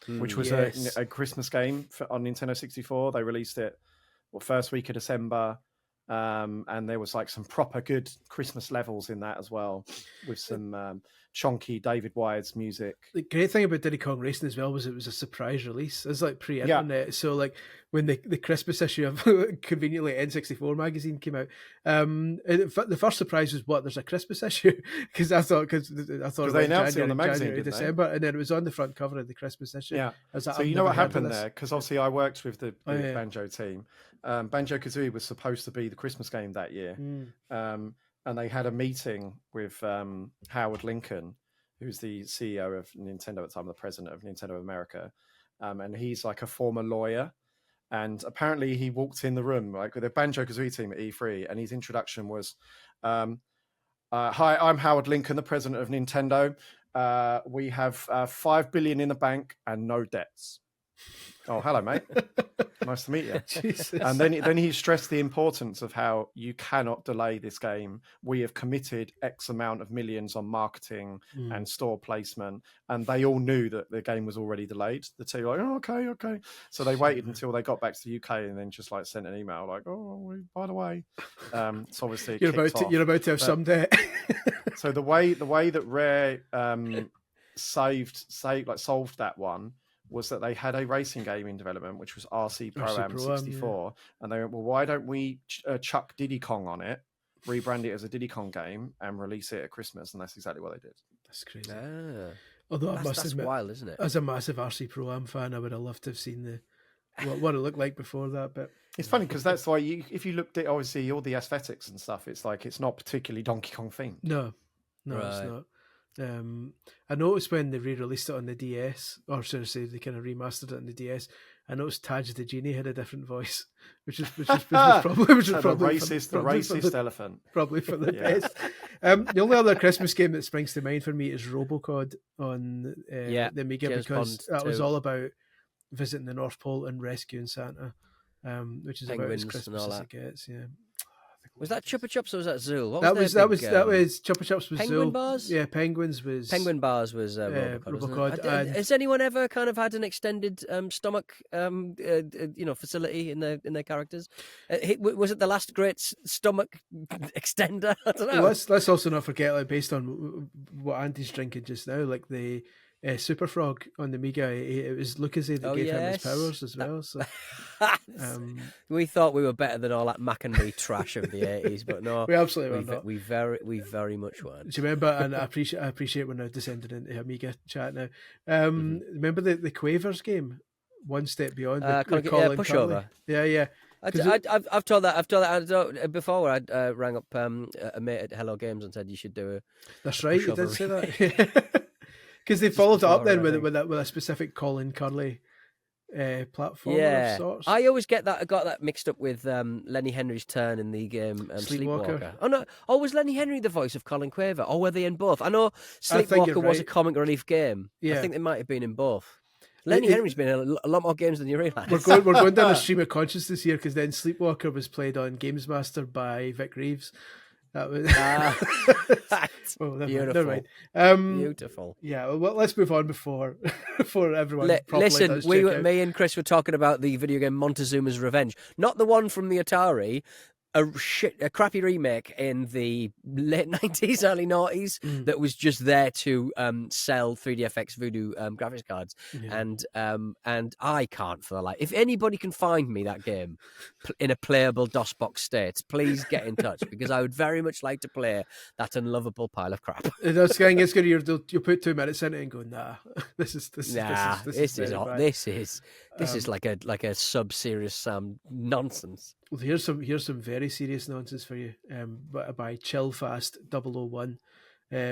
which was a Christmas game on Nintendo 64. They released it first week of December. And there was like some proper good Christmas levels in that as well, with some chonky David Wise music. The great thing about Diddy Kong Racing as well was it was a surprise release. It was like pre-internet. Yeah. So like when the Christmas issue of conveniently N64 magazine came out, the first surprise was there's a Christmas issue, because I thought it they announced it on the magazine, January, December, and then it was on the front cover of the Christmas issue. Yeah. Like, so you know what happened there? Because obviously I worked with the Banjo team. Banjo-Kazooie was supposed to be the Christmas game that year. And they had a meeting with Howard Lincoln, who's the CEO of Nintendo at the time, the president of Nintendo America. And he's like a former lawyer. And apparently he walked in the room like with a Banjo-Kazooie team at E3, and his introduction was, "Hi, I'm Howard Lincoln, the president of Nintendo. We have $5 billion in the bank and no debts." Oh, hello, mate. Nice to meet you. Jesus. And then he stressed the importance of how you cannot delay this game. We have committed X amount of millions on marketing and store placement. And they all knew that the game was already delayed. The two were like, "Oh, okay. So they waited until they got back to the UK and then just like sent an email like, "Oh, by the way." So obviously you're about to have some debt. So the way that Rare solved that one was that they had a racing game in development, which was RC Pro-Am 64. Yeah. And they went, well, why don't we chuck Diddy Kong on it, rebrand it as a Diddy Kong game, and release it at Christmas? And that's exactly what they did. That's crazy. Although I must admit, wild, isn't it? As a massive RC Pro-Am fan, I would have loved to have seen what it looked like before that. But it's funny because that's why if you looked at obviously all the aesthetics and stuff, it's like it's not particularly Donkey Kong themed. No, right. It's not. I noticed when they re-released it on the DS, or should I say they kind of remastered it on the DS, I noticed Taj the Genie had a different voice, which was probably the racist elephant. Probably for the best. The only other Christmas game that springs to mind for me is Robocod on the Amiga, James because Bond that was all about visiting the North Pole and rescuing Santa, which is Penguins about as Christmas as it gets. Yeah. Was that Chupa Chups or was that Zool? That was Chupa Chups was Penguin Zool. Bars? Yeah, Penguin Bars was Robocod. Has anyone ever kind of had an extended stomach facility in their characters? Was it the last great stomach extender? I don't know. Let's also not forget, like, based on what Andy's drinking just now, like the Super Frog on the Amiga, it was Lucasy that gave him his powers as well. So we thought we were better than all that Mac and Me trash of the 80s, but no, we absolutely were not. We very much weren't. Do you remember? And I appreciate we're now descending into Amiga chat now. Remember the Quavers game, One Step Beyond, pushover. Yeah. I've told that before. Where I rang up a mate at Hello Games and said you should do a. That's right. You did say that. Because they followed it up then with a specific Colin Curley platform of sorts. I always got that mixed up with Lenny Henry's turn in the game Sleepwalker. Oh no! Oh, was Lenny Henry the voice of Colin Quaver? Or were they in both? I know Sleepwalker was a comic relief game. Yeah. I think they might have been in both. Lenny Henry's been in a lot more games than you realise. We're going down a stream of consciousness here, because then Sleepwalker was played on Games Master by Vic Reeves. That was beautiful. Never mind. Beautiful. Yeah. Well, let's move on before everyone. Listen, me and Chris were talking about the video game Montezuma's Revenge, not the one from the Atari. A crappy remake in the late 90s, early 90s that was just there to sell 3DFX Voodoo graphics cards, and I can't for the life. If anybody can find me that game in a playable DOSBox state, please get in touch, because I would very much like to play that unlovable pile of crap. It's going to you'll put 2 minutes in it and go, nah, this is like a sub-serious nonsense. Well, here's some very serious nonsense for you. By Chillfast 001,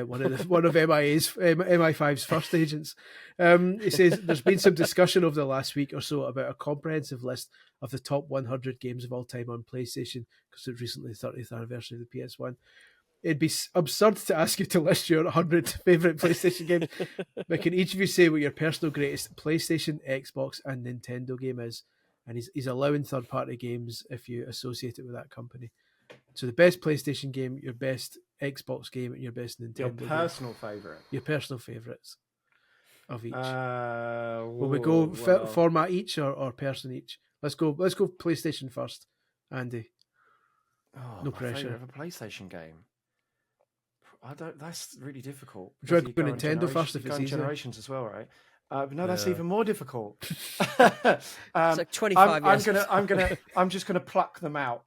one of MI5's first agents. He says there's been some discussion over the last week or so about a comprehensive list of the top 100 games of all time on PlayStation, because it's recently the 30th anniversary of the PS1. It'd be absurd to ask you to list your 100 favourite PlayStation games, but can each of you say what your personal greatest PlayStation, Xbox, and Nintendo game is? And he's allowing third-party games if you associate it with that company. So the best PlayStation game, your best Xbox game, and your best Nintendo game. Your personal favourite. Your personal favourites. of each? Will we go format each or person each? Let's go PlayStation first, Andy. No pressure. Favorite of a PlayStation game. I don't. That's really difficult. Do you want to go Nintendo first if it's easier? Generations as well, right? No, that's even more difficult. It's like 25 years. I'm just gonna pluck them out.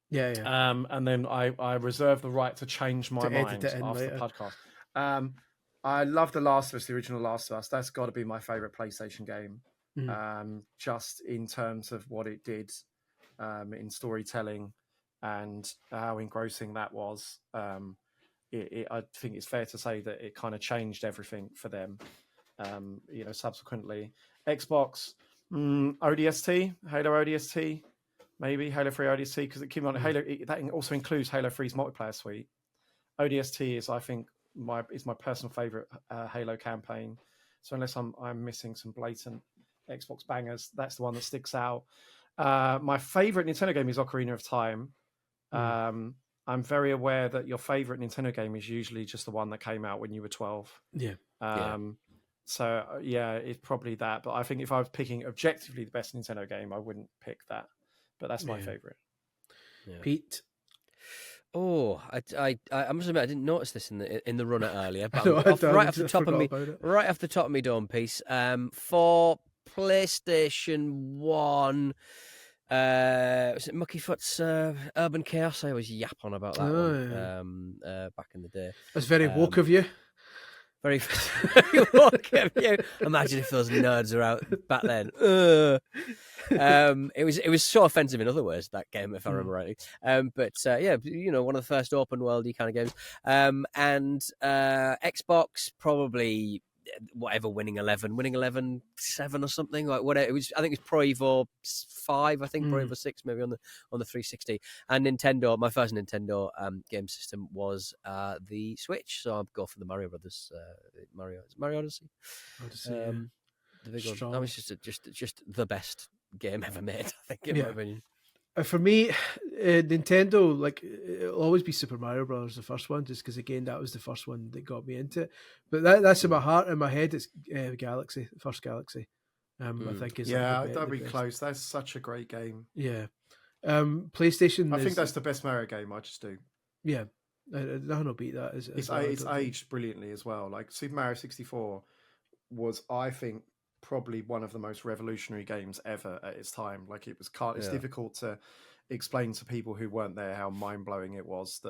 Yeah. And then I reserve the right to change my mind after later. the podcast. I love The Last of Us, the original Last of Us. That's got to be my favorite PlayStation game. Just in terms of what it did in storytelling and how engrossing that was. I think it's fair to say that it kind of changed everything for them. Subsequently, Xbox, ODST, Halo ODST, maybe Halo 3 ODST, because it came on Halo. That also includes Halo 3's multiplayer suite. ODST is, I think, my personal favorite Halo campaign. So unless I'm missing some blatant Xbox bangers, that's the one that sticks out. My favorite Nintendo game is Ocarina of Time. I'm very aware that your favorite Nintendo game is usually just the one that came out when you were 12. So it's probably that. But I think if I was picking objectively the best Nintendo game, I wouldn't pick that. But that's my favorite. Yeah. Pete. Oh, I must admit I didn't notice this in the runner earlier, but right off the top of me dome piece. For PlayStation 1, was it Muckyfoot's Urban Chaos? I always yap on about that one. Back in the day. That's very woke of you. Very woke of you. Imagine if those nerds were out back then. It was so offensive in other ways, that game, if I remember rightly. But one of the first open worldy kind of games. And Xbox, probably whatever, Winning 11 7 or something, like whatever. It was, I think it was Pro Evo 5, I think Pro Evo 6 maybe on the 360. And Nintendo, my first Nintendo game system was the Switch, so I'd go for the Mario Brothers. Mario Odyssey. The big one. That was just the best game ever made, I think, in my opinion. For me, Nintendo, like, it'll always be Super Mario Brothers, the first one, just because, again, that was the first one that got me into it. But that's in my heart. In my head, it's Galaxy, the first Galaxy. I think is that'd be close. That's such a great game. Yeah. PlayStation. I think that's the best Mario game. I just do. Yeah, nothing will beat that. It's aged brilliantly as well. Like Super Mario 64 was, I think, probably one of the most revolutionary games ever at its time. Like it's difficult to explain to people who weren't there how mind-blowing it was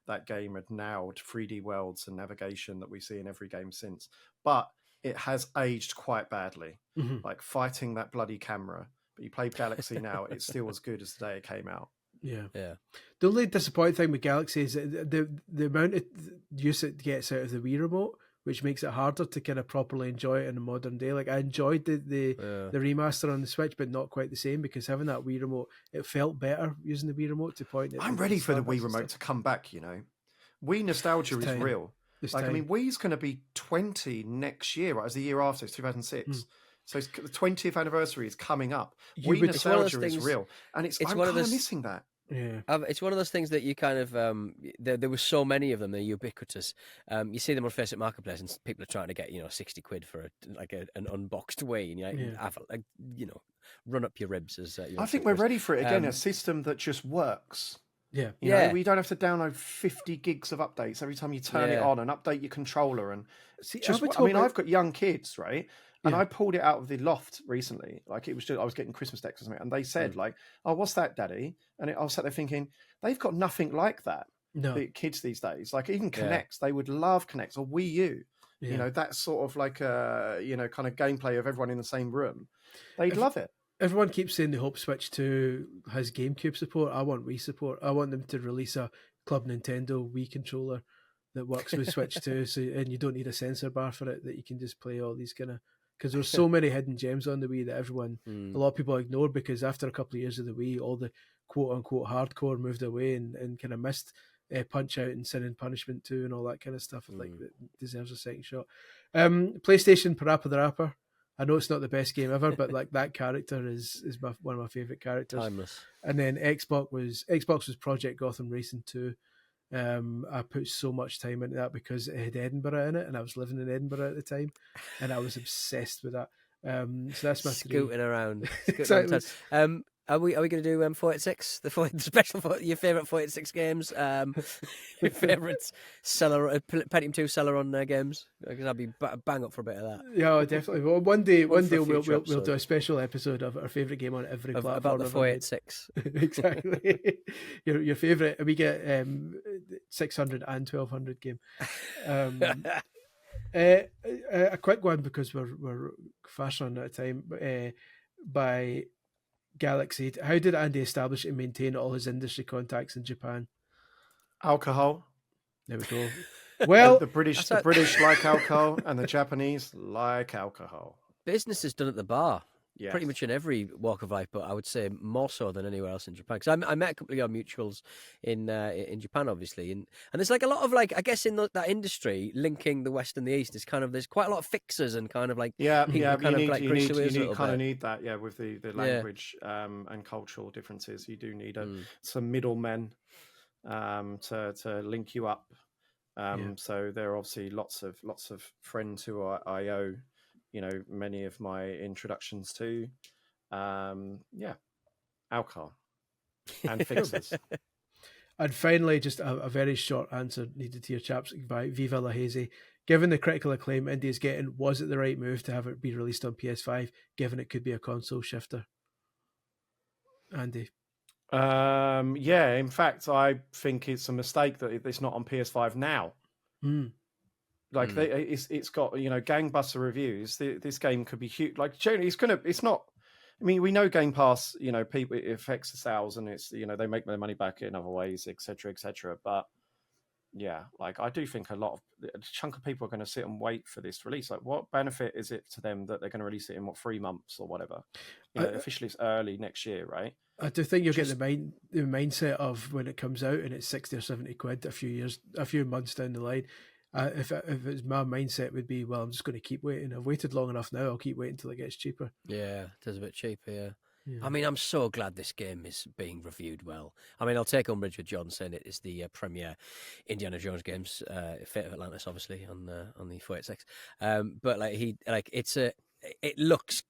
that game had nailed 3D worlds and navigation that we see in every game since. But it has aged quite badly. Like fighting that bloody camera. But you play Galaxy now, it's still as good as the day it came out. Yeah. The only disappointing thing with Galaxy is the amount of use it gets out of the Wii remote, which makes it harder to kind of properly enjoy it in the modern day. Like, I enjoyed the remaster on the Switch, but not quite the same, because having that Wii remote, it felt better using the Wii remote to point at. I'm ready for the Wii remote to come back, you know. Wii nostalgia is real. I mean, Wii's going to be 20 next year, right? As the year after, it's 2006. So the 20th anniversary is coming up. Wii nostalgia is real. And I'm kind of missing that. Yeah, it's one of those things that you kind of there were so many of them. They're ubiquitous. You see them on Facebook Marketplace, and people are trying to get £60 for an unboxed Wii, and you run up your ribs as. I think we're ready for it again. A system that just works. Yeah, you know, we don't have to download 50 gigs of updates every time you turn it on and update your controller. And I've got young kids, right? And I pulled it out of the loft recently. Like, it was I was getting Christmas decks or something. And they said, oh, what's that, Daddy? And I was sat there thinking, they've got nothing like that. No. The kids these days. Like, even Kinect, they would love Kinect or Wii U. Yeah. You know, that sort of like, kind of gameplay of everyone in the same room. They'd love it. Everyone keeps saying they hope Switch 2 has GameCube support. I want Wii support. I want them to release a Club Nintendo Wii controller that works with Switch 2, and you don't need a sensor bar for it, that you can just play all these kind of... Because there's so many hidden gems on the Wii that a lot of people ignored, because after a couple of years of the Wii, all the quote-unquote hardcore moved away and kind of missed Punch-Out and Sin and Punishment 2 and all that kind of stuff. Like, that deserves a second shot. PlayStation Parappa the Rapper. I know it's not the best game ever, but like, that character is one of my favourite characters. Timeless. And then Xbox was Project Gotham Racing 2. I put so much time into that because it had Edinburgh in it, and I was living in Edinburgh at the time, and I was obsessed with that. So that's my scooting around. Exactly. Are we going to do 486? Your favourite 486 games? Your favourite Pentium 2 Celeron games? Because I'd be bang up for a bit of that. Yeah, definitely. Well, one day we'll do a special episode of our favourite game on every platform. About the 486. Exactly. your favourite. We get 600 and 1200 game. A quick one because we're fast running out of time. By Galaxy, how did Andy establish and maintain all his industry contacts in Japan? Alcohol. There we go. Well, the British like alcohol, and the Japanese like alcohol. Business is done at the bar. Yes. Pretty much in every walk of life, but I would say more so than anywhere else in Japan. Because I met a couple of your mutuals in Japan, obviously, and there's like a lot of I guess in that industry linking the West and the East is there's quite a lot of fixers and kind of like you need that with the language and cultural differences. You do need some middlemen to link you up. So there are obviously lots of friends who I owe many of my introductions to, alcohol and fixers. And finally, just a very short answer needed to your chaps by Viva La Hazy. Given the critical acclaim Indy is getting, was it the right move to have it be released on PS5, given it could be a console shifter? Andy? In fact, I think it's a mistake that it's not on PS5 now. It's got gangbuster reviews. This game could be huge. Like generally, it's not. I mean, we know Game Pass. People, it affects the sales, and it's they make their money back in other ways, etc., etc. But I do think a chunk of people are going to sit and wait for this release. Like, what benefit is it to them that they're going to release it in 3 months or whatever? Officially, it's early next year, right? I do think you'll get the mindset of when it comes out and it's 60 or 70 quid a few months down the line. If it's my mindset would be, well, I'm just going to keep waiting. I've waited long enough now. I'll keep waiting until it gets cheaper. Yeah, it is a bit cheaper, yeah. I mean, I'm so glad this game is being reviewed well. I mean, I'll take umbrage with John saying it is the premier Indiana Jones games, Fate of Atlantis, obviously, on the 486. But it looks.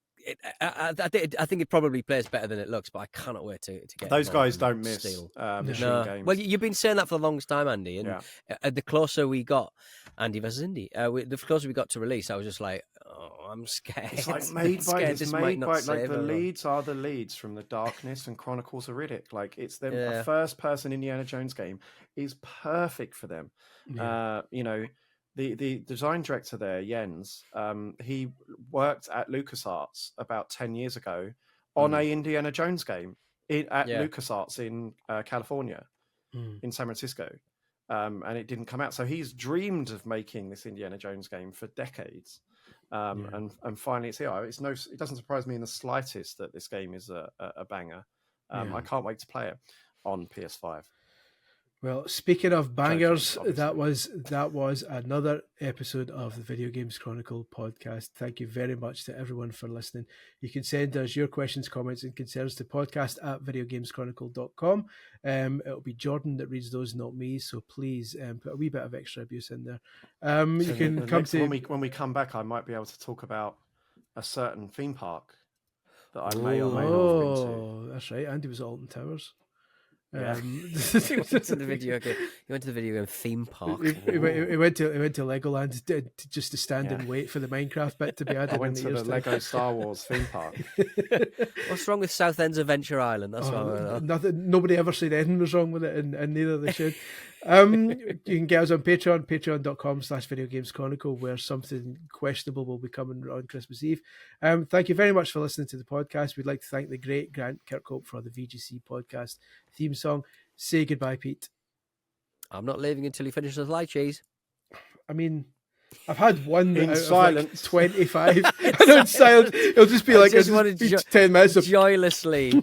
I think it probably plays better than it looks, but I cannot wait to get those guys don't miss machine games. Well, you've been saying that for the longest time, Andy, and the closer we got, Andy versus Indy, the closer we got to release, I was just like, oh, I'm scared. It's like made by the leads are the leads from The Darkness and Chronicles of Riddick. Like it's them. A first-person Indiana Jones game is perfect for them. The design director there, Jens, he worked at LucasArts about 10 years ago on a Indiana Jones game at LucasArts in California, in San Francisco, and it didn't come out. So he's dreamed of making this Indiana Jones game for decades, and finally it's here. It doesn't surprise me in the slightest that this game is a banger. I can't wait to play it on PS5. Well, speaking of bangers, that was another episode of the Video Games Chronicle podcast. Thank you very much to everyone for listening. You can send us your questions, comments, and concerns to podcast@videogameschronicle.com. It'll be Jordan that reads those, not me. So please put a wee bit of extra abuse in there. You can come to when we come back. I might be able to talk about a certain theme park that I may or may not have been to. Oh, that's right. Andy was at Alton Towers. He went to the video game theme park. He went to Legoland just to stand and wait for the Minecraft bit to be added. I went to the Lego Star Wars theme park. What's wrong with Southend's Adventure Island? That's what I want to know. Nothing. Nobody ever said anything was wrong with it, and neither they should. You can get us on Patreon, patreon.com/videogameschronicle, where something questionable will be coming on Christmas Eve. Thank you very much for listening to the podcast. We'd like to thank the great Grant Kirkhope for the VGC podcast theme song. Say goodbye, Pete. I'm not leaving until he finishes the light cheese. I mean, I've had one in out silence. Of 25. I know it's silent. It'll just be like 10 minutes of joylessly.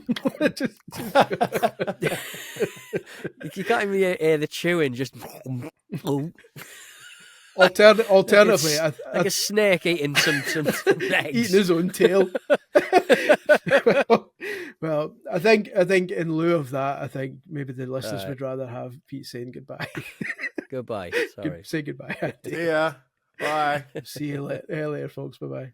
You can't even hear the chewing. Just alternatively, like a snake eating some eggs. Eating his own tail. Well, Well, I think in lieu of that, I think maybe the listeners right. would rather have Pete saying goodbye. Goodbye. Sorry. Say goodbye, Andy. See ya. Bye. See you later, folks. Bye bye.